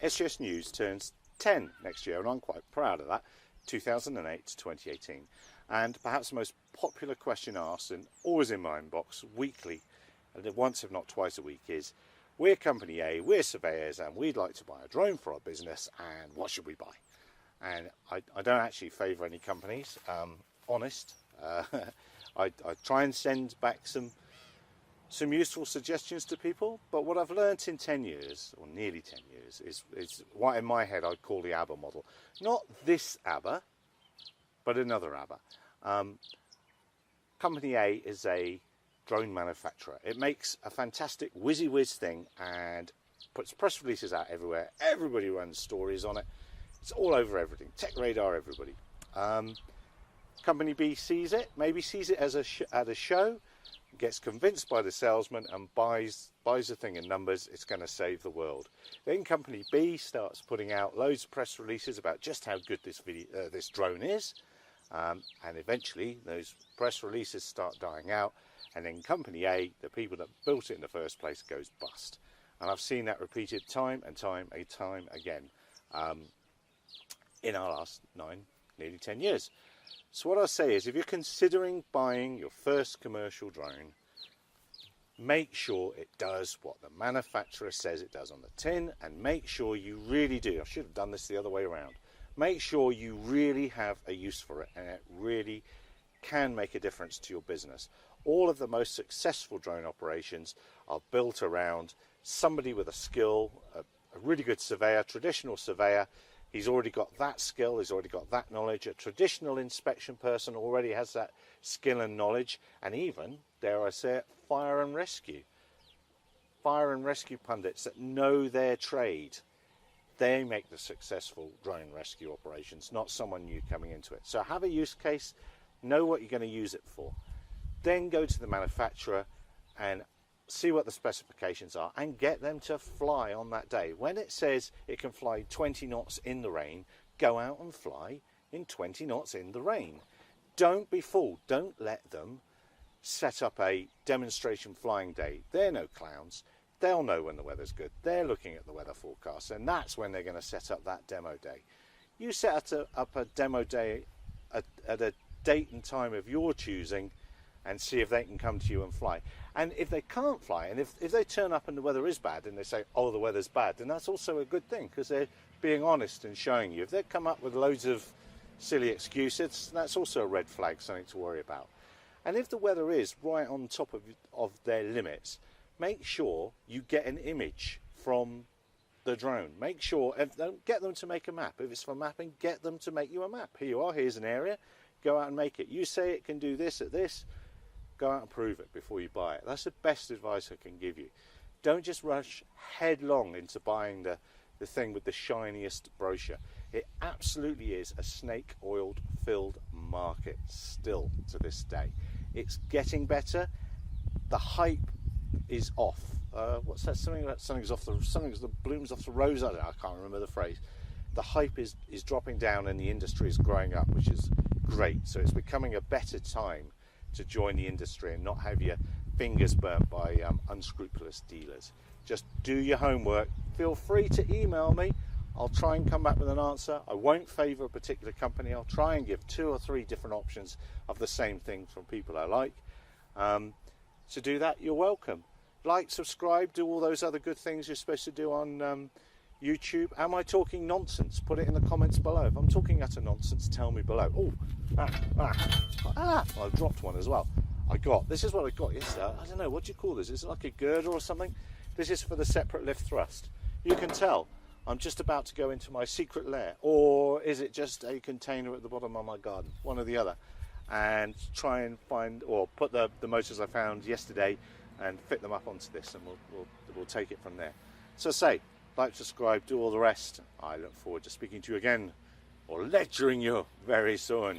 SGS News turns 10 next year, and I'm quite proud of that, 2008 to 2018. And perhaps the most popular question asked, and always in my inbox weekly, and once if not twice a week, is, we're Company A, we're surveyors, and we'd like to buy a drone for our business, and what should we buy? And I don't actually favour any companies, honest. I try and send back some useful suggestions to people, but what I've learnt in 10 years, or nearly 10 years, is what in my head I'd call the ABBA model. Not this ABBA, but another ABBA. Company A is a drone manufacturer. It makes a fantastic whiz thing and puts press releases out everywhere. Everybody runs stories on it. It's all over everything. Tech Radar, everybody. Company B sees it, maybe sees it as at a show, gets convinced by the salesman and buys the thing in numbers. It's going to save the world. Then Company B starts putting out loads of press releases about just how good this drone is, and eventually those press releases start dying out, and then Company A, the people that built it in the first place, goes bust. And I've seen that repeated time and time again in our last nearly 10 years. So what I'll say is, if you're considering buying your first commercial drone, make sure it does what the manufacturer says it does on the tin, and make sure you really do. I should have done this the other way around. Make sure you really have a use for it, and it really can make a difference to your business. All of the most successful drone operations are built around somebody with a skill, a really good surveyor, traditional surveyor. He's already got that skill, he's already got that knowledge. A traditional inspection person already has that skill and knowledge, and even, dare I say it, fire and rescue. Fire and rescue pundits that know their trade. They make the successful drone rescue operations, not someone new coming into it. So have a use case, know what you're going to use it for. Then go to the manufacturer and see what the specifications are and get them to fly on that day. When it says it can fly 20 knots in the rain, go out and fly in 20 knots in the rain. Don't be fooled. Don't let them set up a demonstration flying day. They're no clowns. They'll know when the weather's good. They're looking at the weather forecast, and that's when they're going to set up that demo day. You set up a demo day at a date and time of your choosing, and see if they can come to you and fly. And if they can't fly, and if they turn up and the weather is bad, and they say, oh, the weather's bad, then that's also a good thing, because they're being honest and showing you. If they come up with loads of silly excuses, that's also a red flag, something to worry about. And if the weather is right on top of their limits, make sure you get an image from the drone. Make sure, get them to make a map. If it's for mapping, get them to make you a map. Here you are, here's an area, go out and make it. You say it can do this at this, go out and prove it before you buy it. That's the best advice I can give you. Don't just rush headlong into buying the thing with the shiniest brochure. It absolutely is a snake oil filled market still to this day. It's getting better. The hype is off. What's that? Something's the blooms off the rose. I can't remember the phrase. The hype is dropping down and the industry is growing up, which is great. So it's becoming a better time to join the industry and not have your fingers burnt by unscrupulous dealers. Just do your homework. Feel free to email me. I'll try and come back with an answer. I won't favour a particular company. I'll try and give 2 or 3 different options of the same thing from people I like. To do that, you're welcome. Like, subscribe, do all those other good things you're supposed to do on YouTube. Am I talking nonsense? Put it in the comments below. If I'm talking utter nonsense, tell me below. I dropped one as well. This is what I got yesterday. I don't know, what do you call this? Is it like a girder or something? This is for the separate lift thrust. You can tell I'm just about to go into my secret lair, or is it just a container at the bottom of my garden? One or the other. And try and find, or put the motors I found yesterday and fit them up onto this, and we'll take it from there. So say, like, subscribe, do all the rest. I look forward to speaking to you again, or lecturing you very soon.